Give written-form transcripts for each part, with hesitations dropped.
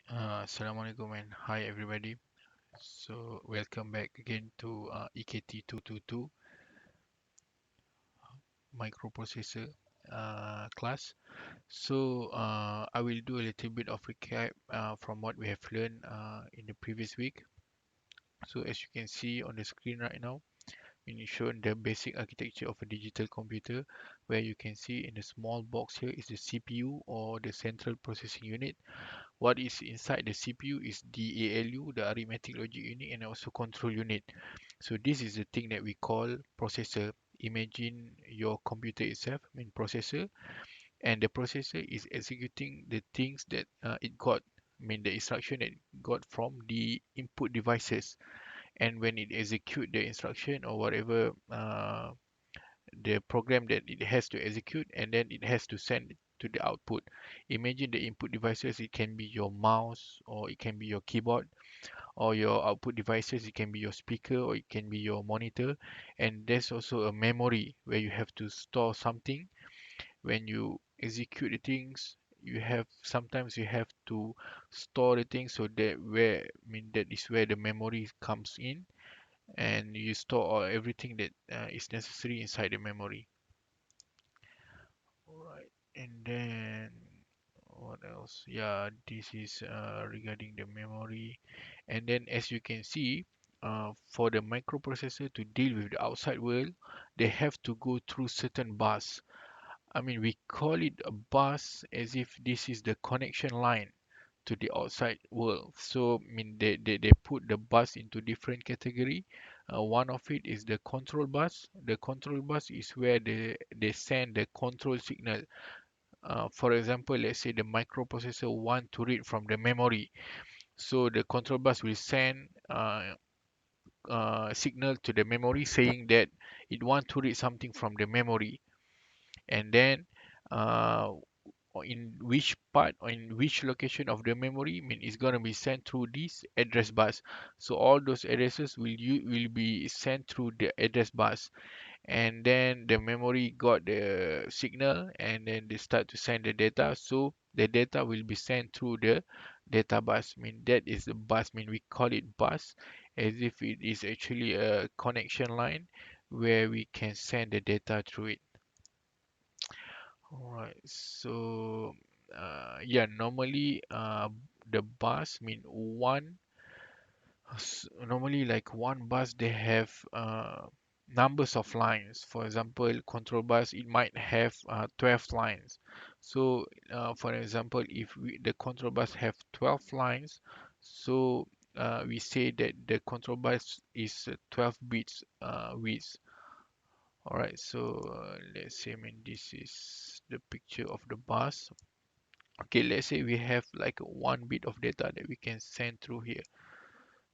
Assalamualaikum and hi everybody. So welcome back again to EKT222 microprocessor class. I will do a little bit of recap from what we have learned in the previous week. So as you can see on the screen right now, when you shown the basic architecture of a digital computer, where you can see in the small box here is the CPU or the central processing unit. What is inside the CPU is the ALU, the arithmetic logic unit, and also control unit. So this is the thing that we call processor. Imagine your computer itself, I mean processor, and the processor is executing the things that it got, I mean the instruction that it got from the input devices. And when it execute the instruction or whatever the program that it has to execute, and then it has to send it to the output. Imagine the input devices, it can be your mouse or it can be your keyboard, or your output devices, it can be your speaker or it can be your monitor. And there's also a memory where you have to store something. When you execute the things, you have sometimes you have to store the things, so that where I mean that is where the memory comes in, and you store all everything that is necessary inside the memory. Alright, and then what else? Yeah, this is regarding the memory. And then as you can see, for the microprocessor to deal with the outside world, they have to go through certain bus. I mean, we call it a bus as if this is the connection line to the outside world. So, I mean, they put the bus into different category. One of it is the control bus. The control bus is where they send the control signal. For example, let's say the microprocessor want to read from the memory. So the control bus will send signal to the memory saying that it want to read something from the memory. And then uh, in which part or in which location of the memory, I mean it's going to be sent through this address bus. So all those addresses will be sent through the address bus, and then the memory got the signal, and then they start to send the data. So the data will be sent through the data bus. I mean that is the bus. I mean we call it bus as if it is actually a connection line where we can send the data through it. All right, so yeah, normally the bus, I mean normally like one bus they have numbers of lines. For example, control bus it might have 12 lines. So for example, if the control bus have 12 lines, so we say that the control bus is 12 bits width. All right, so let's say, I mean, this is the picture of the bus. Okay, let's say we have like one bit of data that we can send through here.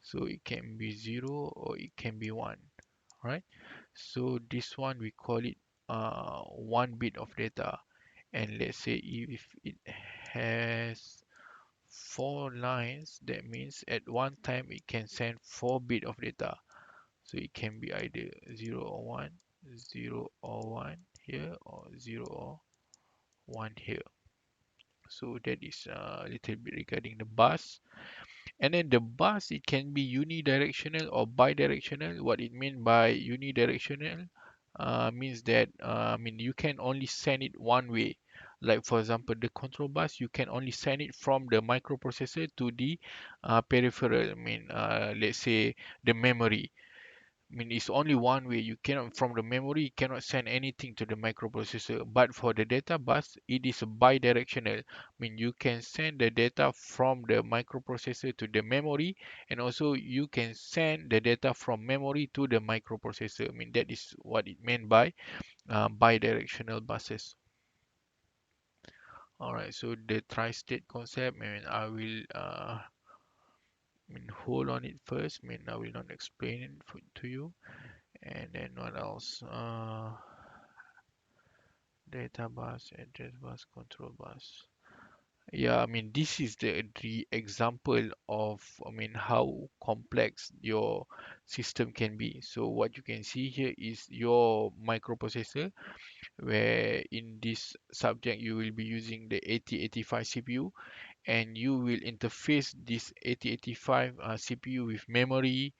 So it can be 0 or it can be 1, right? So this one we call it one bit of data. And let's say if it has four lines, that means at one time it can send 4 bit of data. So it can be either 0 or 1, 0 or 1 here, or 0 or 1 here. So that is a little bit regarding the bus. And then the bus, it can be unidirectional or bidirectional. What it mean by unidirectional means that I mean you can only send it one way. Like for example, the control bus, you can only send it from the microprocessor to the peripheral. I mean, let's say the memory. I mean, it's only one way. You cannot, from the memory, you cannot send anything to the microprocessor. But for the data bus, it is bidirectional. I mean, you can send the data from the microprocessor to the memory, and also you can send the data from memory to the microprocessor. I mean, that is what it meant by bidirectional buses. All right, so the tri-state concept, I mean, I mean, hold on it first. I mean, I will not explain it to you. And then what else? Data bus, address bus, control bus. Yeah, I mean, this is the example of, I mean, how complex your system can be. So what you can see here is your microprocessor, where in this subject you will be using the 8085 CPU, and you will interface this 8085 CPU with memory,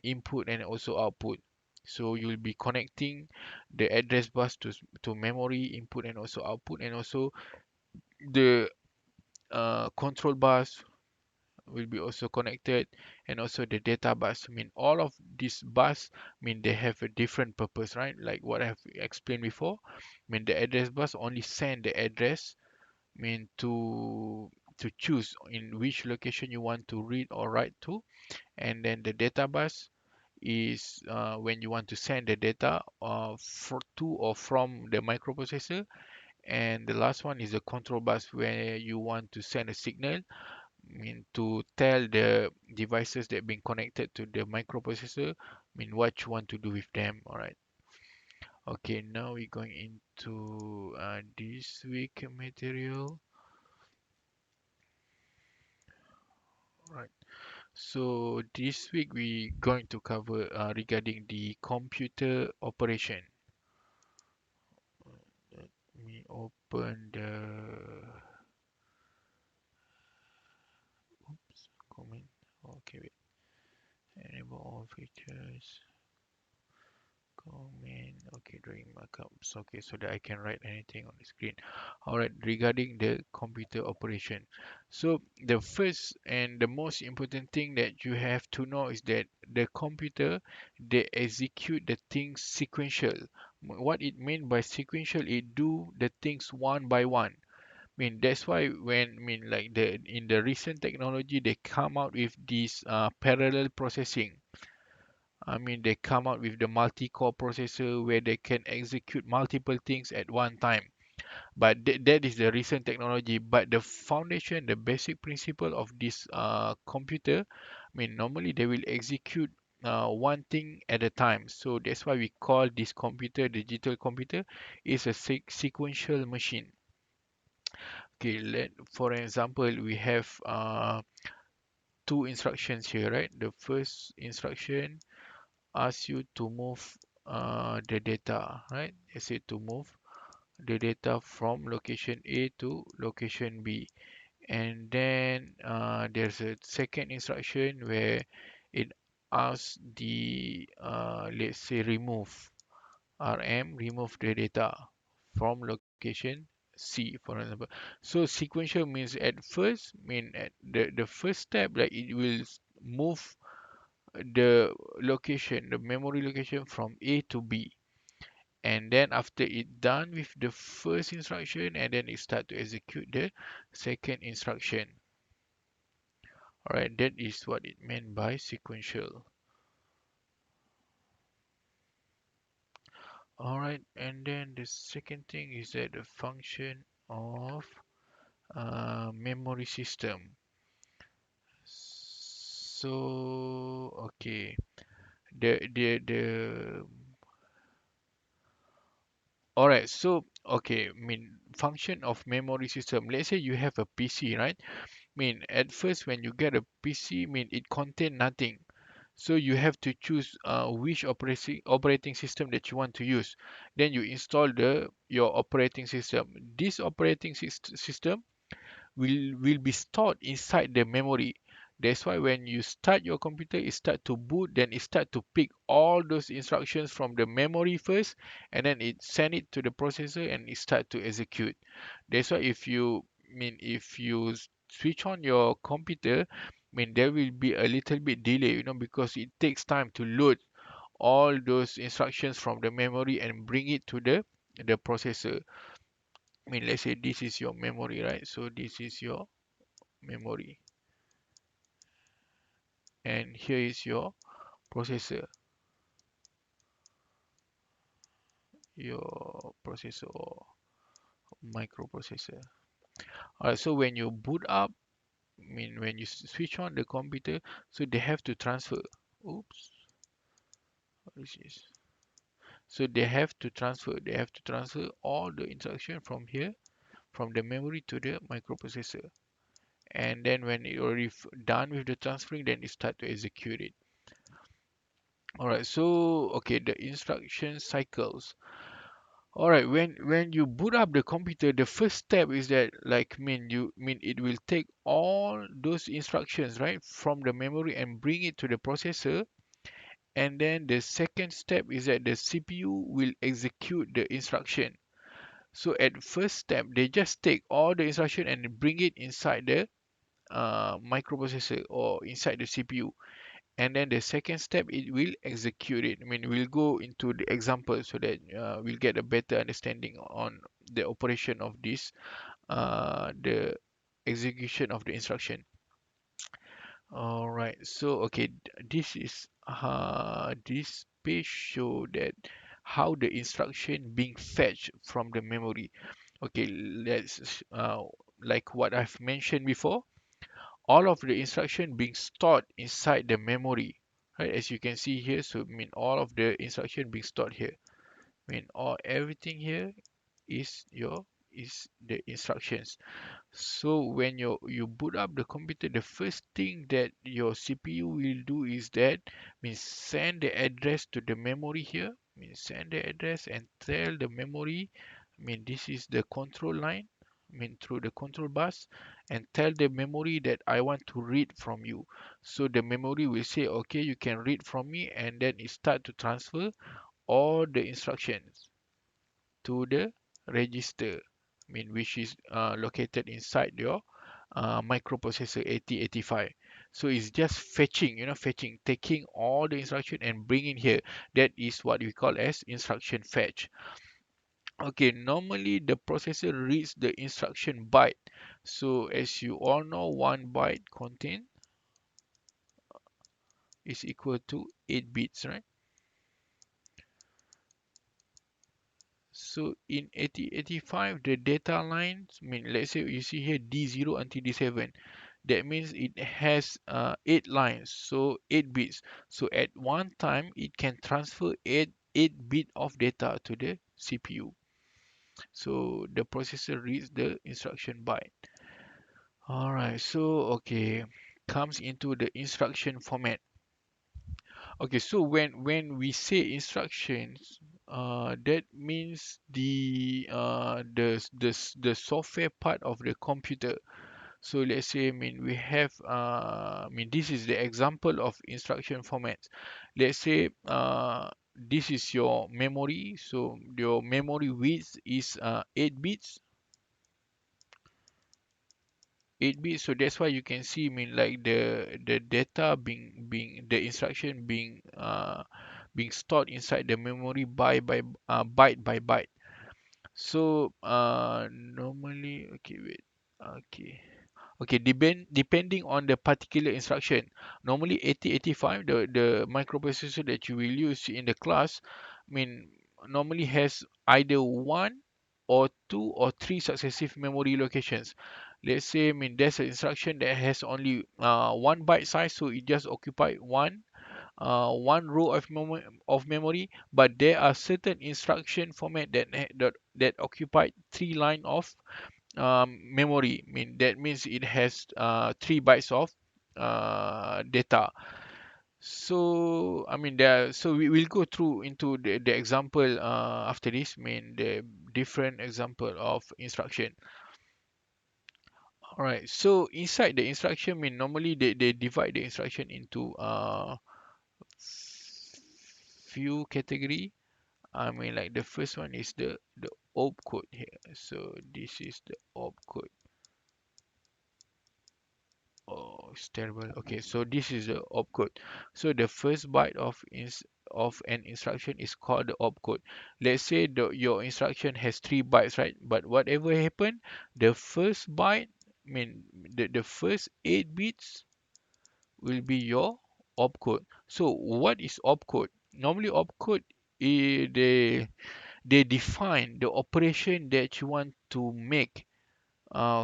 input and also output. So you'll be connecting the address bus to memory input and also output, and also the control bus will be also connected, and also the data bus. I mean, all of these bus, I mean, they have a different purpose, right? Like what I have explained before. I mean, the address bus only send the address, I mean, to choose in which location you want to read or write to, and then the data bus is when you want to send the data to or from the microprocessor, and the last one is the control bus where you want to send a signal, I mean, to tell the devices that been connected to the microprocessor, I mean, what you want to do with them. All right. Okay, now we're going into this week material. Right. So this week we going to cover regarding the computer operation. Let me open the comment. Okay, wait. Enable all features. Comment. Okay, drawing markups. Okay, so that I can write anything on the screen. All right, regarding the computer operation. So the first and the most important thing that you have to know is that the computer, they execute the things sequential. What it mean by sequential, it do the things one by one. I mean, that's why when, I mean, like the in the recent technology, they come out with this parallel processing. I mean, they come out with the multi-core processor where they can execute multiple things at one time. But that is the recent technology. But the foundation, the basic principle of this computer, I mean, normally they will execute one thing at a time. So that's why we call this computer, digital computer, is a sequential machine. Okay, for example, we have two instructions here, right? The first instruction asks you to move the data, right? It said to move the data from location A to location B. And then there's a second instruction where it asks the, let's say, remove the data from location C, for example. So sequential means at first, mean at the first step, like it will move the location, the memory location from A to B. And then after it done with the first instruction, and then it start to execute the second instruction. All right, that is what it meant by sequential. All right, and then the second thing is that the function of memory system. So okay, the all right, so okay, I mean function of memory system. Let's say you have a PC, right? Mean at first when you get a PC, mean it contain nothing. So you have to choose which operating system that you want to use. Then you install the your operating system. This operating system will be stored inside the memory. That's why when you start your computer, it start to boot, then it start to pick all those instructions from the memory first, and then it send it to the processor and it start to execute. That's why if you switch on your computer, there will be a little bit delay, because it takes time to load all those instructions from the memory and bring it to the processor. Let's say this is your memory, right? So this is your memory, and here is your processor, or microprocessor. All right, so when you boot up, when you switch on the computer, so they have to transfer. Oops, what is this? So they have to transfer all the instruction from here, from the memory to the microprocessor. And then when it already done with the transferring, then it start to execute it. All right, so okay, the instruction cycles. All right, when you boot up the computer, the first step is that like mean it will take all those instructions right from the memory and bring it to the processor, and then the second step is that the CPU will execute the instruction. So at first step, they just take all the instruction and bring it inside the microprocessor or inside the CPU, and then the second step it will execute it. I mean, we'll go into the example so that we'll get a better understanding on the operation of this, the execution of the instruction. All right, so okay, this is this page show that how the instruction being fetched from the memory. Okay, let's like what I've mentioned before, all of the instruction being stored inside the memory, right? As you can see here, so I mean all of the instruction being stored here. I mean all everything here is your is the instructions. So when you boot up the computer, the first thing that your CPU will do is that means send the address to the memory here. Means send the address and tell the memory. I mean this is the control line. I mean through the control bus, and tell the memory that I want to read from you. So the memory will say, okay, you can read from me, and then it start to transfer all the instructions to the register, I mean, which is located inside your microprocessor 8085. So it's just fetching, fetching, taking all the instruction and bringing here. That is what we call as instruction fetch. Okay, normally the processor reads the instruction byte. So as you all know, one byte contain is equal to 8 bits, right? So in 8085, the data lines, I mean, let's say you see here D0 until D7. That means it has 8 lines, so 8 bits. So at one time, it can transfer 8 bit of data to the CPU. So the processor reads the instruction byte. All right, so okay, comes into the instruction format. Okay, so when we say instructions, that means the software part of the computer. So let's say, I mean, we have, I mean, this is the example of instruction formats. Let's say, this is your memory. So your memory width is 8 bits, 8 bits. So that's why you can see, I mean, like the data being the instruction being stored inside the memory byte by byte. So normally, okay, wait, okay. Okay, depending on the particular instruction. Normally 8085, the microprocessor that you will use in the class, I mean, normally has either one or two or three successive memory locations. Let's say, I mean, there's an instruction that has only one byte size, so it just occupy one row of memory, but there are certain instruction format that occupy three line of memory. I mean that means it has 3 bytes of data. So I mean there. So we will go through into the example after this. I mean the different example of instruction. All right. So inside the instruction, I mean normally they divide the instruction into few category. I mean like the first one is the opcode here. So this is the opcode. Oh, it's terrible. Okay, so this is the opcode. So the first byte of an instruction is called the opcode. Let's say your instruction has 3 bytes, right? But whatever happen, the first byte, I mean the first 8 bits will be your opcode. So what is opcode? Normally opcode, they define the operation that you want to make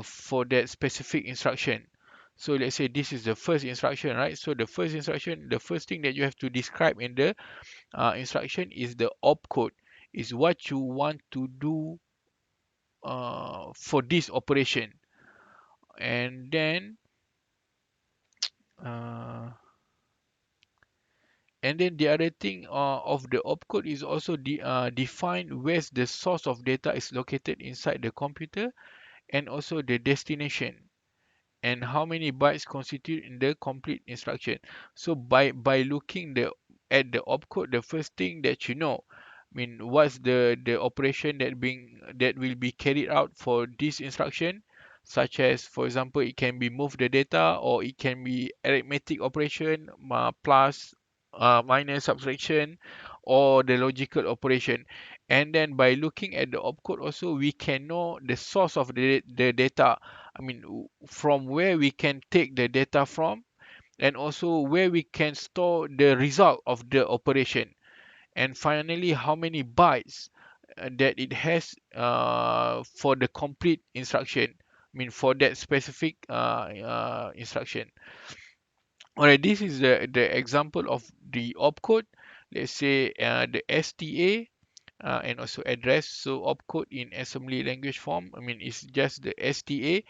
for that specific instruction. So let's say this is the first instruction, right? So the first instruction, the first thing that you have to describe in the instruction is the opcode, is what you want to do for this operation. And then uh, And then the other thing of the opcode is also define where's the source of data is located inside the computer, and also the destination, and how many bytes constitute in the complete instruction. So by looking at the opcode, the first thing that you know, I mean, what's the operation that will be carried out for this instruction, such as, for example, it can be move the data, or it can be arithmetic operation, plus, minus, subtraction, or the logical operation. And then by looking at the opcode also, we can know the source of the data. I mean, from where we can take the data from, and also where we can store the result of the operation. And finally, how many bytes that it has for the complete instruction. I mean, for that specific instruction. Alright, this is the example of the opcode. Let's say the STA, and also address. So opcode in assembly language form, I mean, it's just the STA.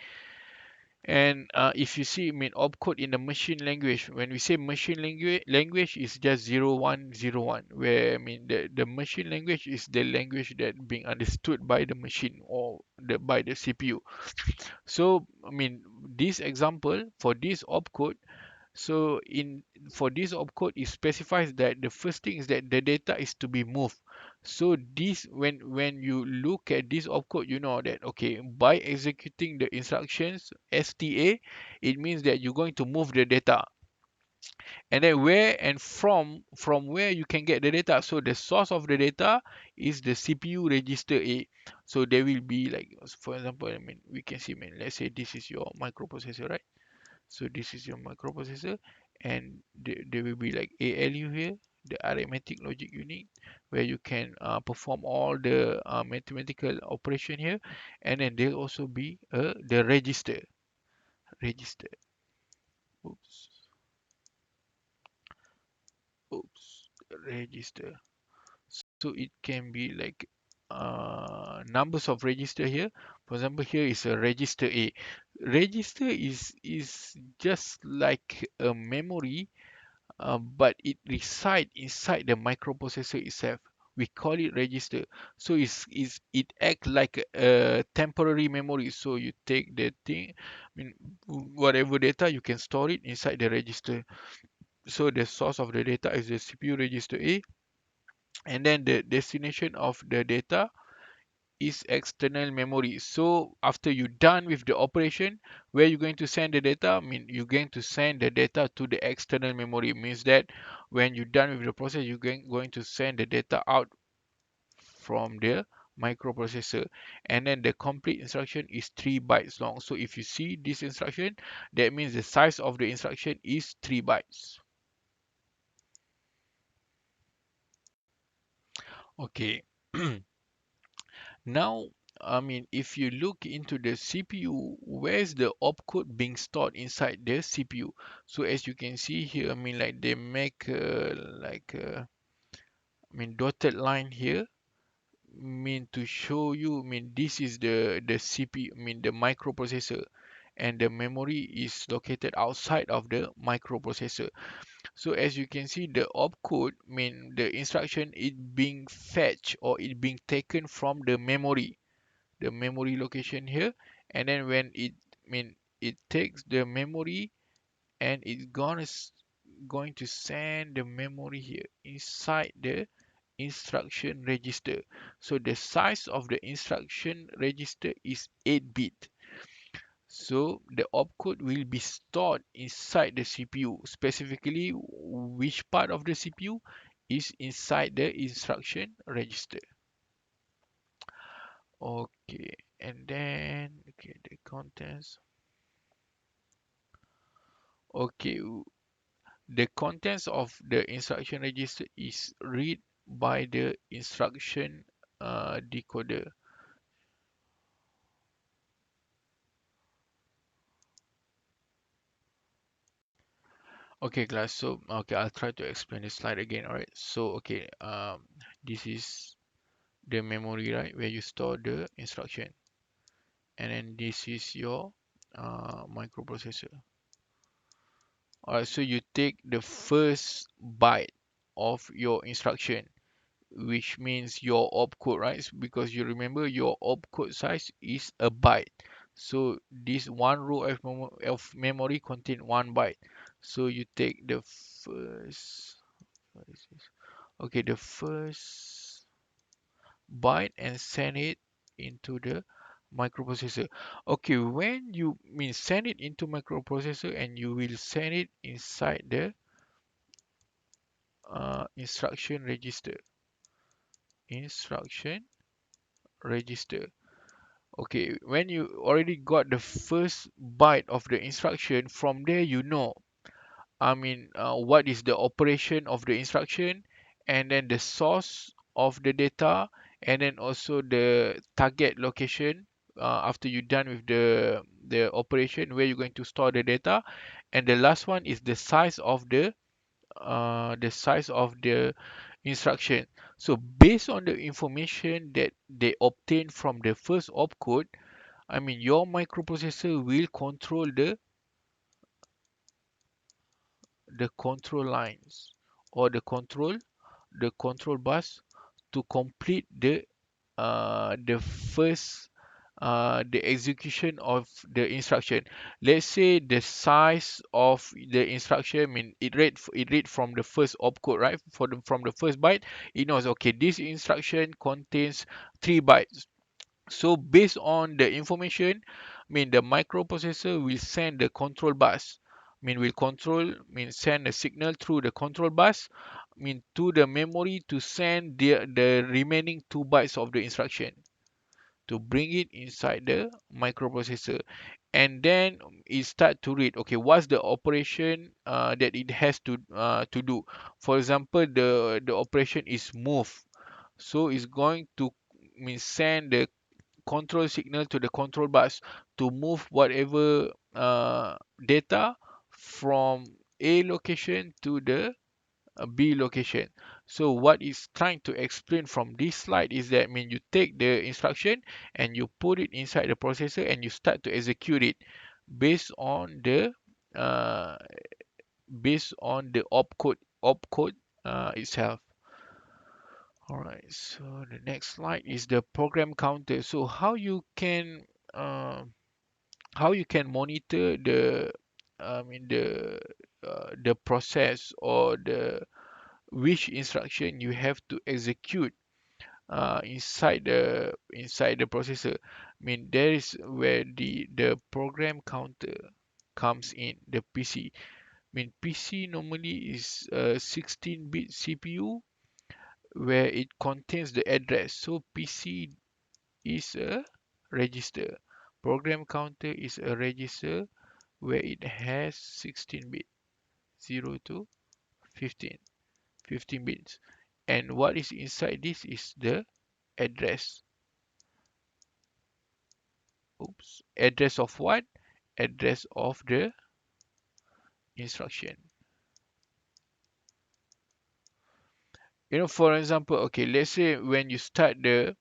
And if you see, I mean, opcode in the machine language, when we say machine language is just 0101, where, I mean, the machine language is the language that being understood by the machine, or by the CPU. So, I mean, this example for this opcode, so in for this opcode, it specifies that the first thing is that the data is to be moved. So this, when you look at this opcode, you know that, okay, by executing the instructions STA, it means that you're going to move the data. And then where and from where you can get the data. So the source of the data is the CPU register A. So there will be, like, for example, I mean, we can see, I mean, let's say this is your microprocessor, right? So this is your microprocessor, and there will be like ALU here, the arithmetic logic unit, where you can perform all the mathematical operation here. And then there'll also be the register. Oops, oops, register. So it can be like numbers of register here. For example, here is a register A. Register is just like a memory, but it resides inside the microprocessor itself. We call it register. So it acts like a temporary memory. So you take the thing, I mean, whatever data, you can store it inside the register. So the source of the data is the CPU register A, and then the destination of the data is external memory. So after you're done with the operation, where you're going to send the data, I mean, you're going to send the data to the external memory. It means that when you're done with the process, you're going to send the data out from the microprocessor. And then the complete instruction is 3 bytes long. So if you see this instruction, that means the size of the instruction is 3 bytes. Okay. Now, I mean, if you look into the CPU, where's the opcode being stored inside the CPU? So as you can see here, I mean, like they make I mean, dotted line here, mean to show you, I mean, this is the CPU, I mean, the microprocessor, and the memory is located outside of the microprocessor. So as you can see, the opcode, I mean, the instruction is being fetched, or it being taken from the memory location here. And then when it takes the memory, and it's going to send the memory here inside the instruction register. So the size of the instruction register is 8-bit. So the opcode will be stored inside the CPU. Specifically, which part of the CPU is inside the instruction register. Okay, and then, okay, the contents. Okay, the contents of the instruction register is read by the instruction decoder. Okay, class. So, okay, I'll try to explain the slide again. All right. So, okay, this is the memory, right, where you store the instruction, and then this is your microprocessor. All right. So you take the first byte. of your instruction, which means your opcode, right? Because you remember your opcode size is a byte. So this one row of memory contain 1 byte. So you take the first, what is this? Okay, the first byte and send it into the microprocessor. Okay, when you mean send it into microprocessor, and you will send it inside the instruction register. Instruction register. Okay, when you already got the first byte of the instruction, from there you know, what is the operation of the instruction, and then the source of the data, and then also the target location after you're done with the operation, where you're going to store the data, and the last one is the size of the instruction. So based on the information that they obtain from the first opcode, your microprocessor will control the control lines, or the control bus, to complete the first the execution of the instruction. Let's say the size of the instruction, it read from the first opcode, right? From the first byte, it knows, okay, this instruction contains 3 bytes. So based on the information, the microprocessor will send the control bus. Send a signal through the control bus, to the memory, to send the remaining 2 bytes of the instruction, to bring it inside the microprocessor, and then it start to read, okay, what's the operation that it has to do. For example, the operation is move. So it's going to send the control signal to the control bus to move whatever data from A location to the B location. So what is trying to explain from this slide is that, you take the instruction and you put it inside the processor, and you start to execute it based on the uh, opcode itself. All right, so the next slide is the program counter. So uh, how you can monitor the process, or the which instruction you have to execute inside the processor. There is where the program counter comes in the PC. PC normally is a 16-bit CPU, where it contains the address. So PC is a register. Program counter is a register where it has 16 bit, 0 to 15, 15 bits. And what is inside this is the address. Oops. Address of what? Address of the instruction. For example, okay, let's say when you start the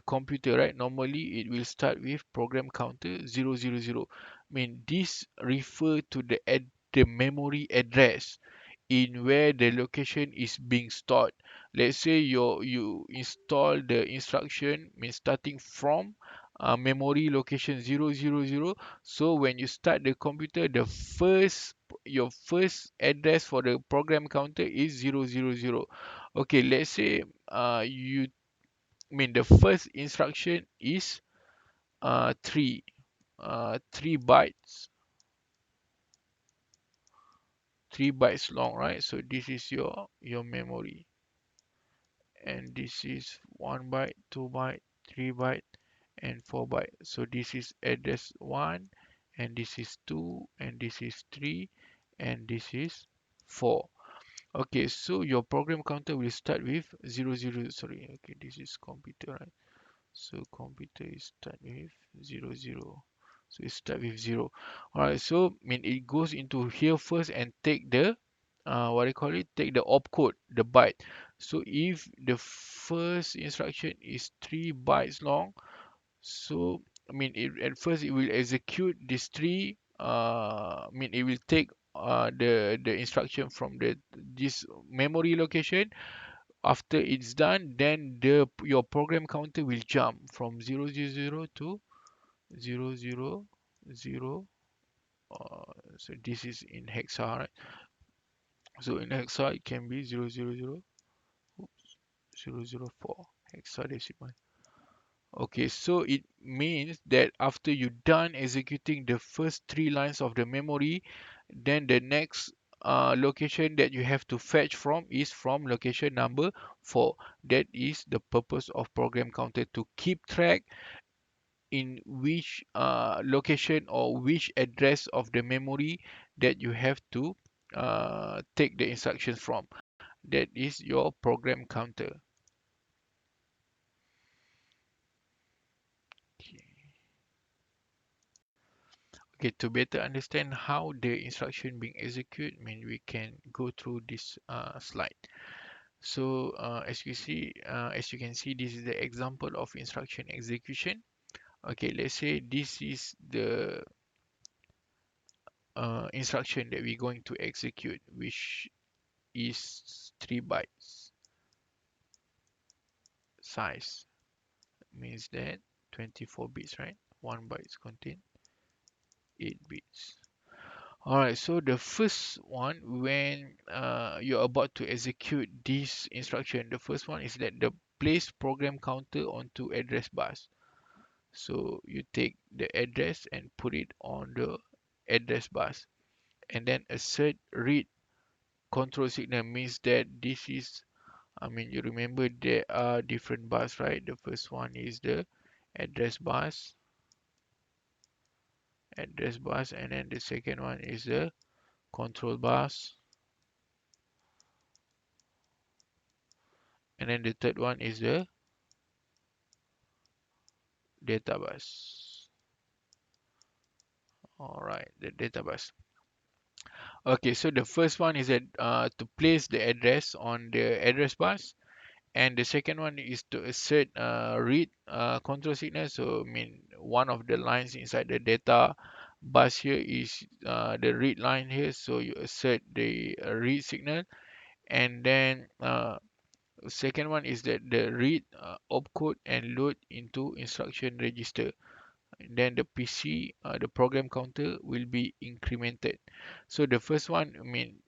computer, right? Normally it will start with program counter 000. This refer to the memory address in where the location is being stored. Let's say you install the instruction, starting from memory location 000. So when you start the computer, your first address for the program counter is 000. Okay, let's say the first instruction is 3 bytes, 3 bytes long, right? So this is your memory, and this is 1 byte, 2 byte, 3 byte, and 4 byte. So this is address 1, and this is 2, and this is 3, and this is 4. Okay, so your program counter will start with 000. Sorry, okay, this is computer, right? So computer is start with 000. So it start with 0. All right, so it goes into here first and take the what do you call it? Take the opcode, the byte. So if the first instruction is 3 bytes long, so at first it will execute this three. It will take the instruction from this memory location. After it's done, then your program counter will jump from 000 to 000. So this is in hexa, right? So in hexa it can be 000, oops, 004 hexadecimal. Okay, so it means that after you done executing the first three lines of the memory, then the next location that you have to fetch from is from location number 4. That is the purpose of program counter, to keep track in which location or which address of the memory that you have to take the instructions from. That is your program counter. Okay, to better understand how the instruction being executed, I mean, we can go through this slide. So as you can see, this is the example of instruction execution. Okay, let's say this is the instruction that we're going to execute, which is 3 bytes size. Means that 24 bits, right? 1 byte contain 8 bits. Alright, so the first one, when you're about to execute this instruction, the first one is that the place program counter onto address bus. So you take the address and put it on the address bus, and then assert read control signal. Means that this is, I mean, you remember there are different bus, right? The first one is the address bus, and then the second one is the control bus, and then the third one is the data bus. All right, the data bus. Okay, so the first one is that to place the address on the address bus, and the second one is to assert read control signal. So I mean, one of the lines inside the data bus here is the read line here, so you assert the read signal. And then second one is that the read opcode and load into instruction register. And then the program counter will be incremented. So the first one, I mean,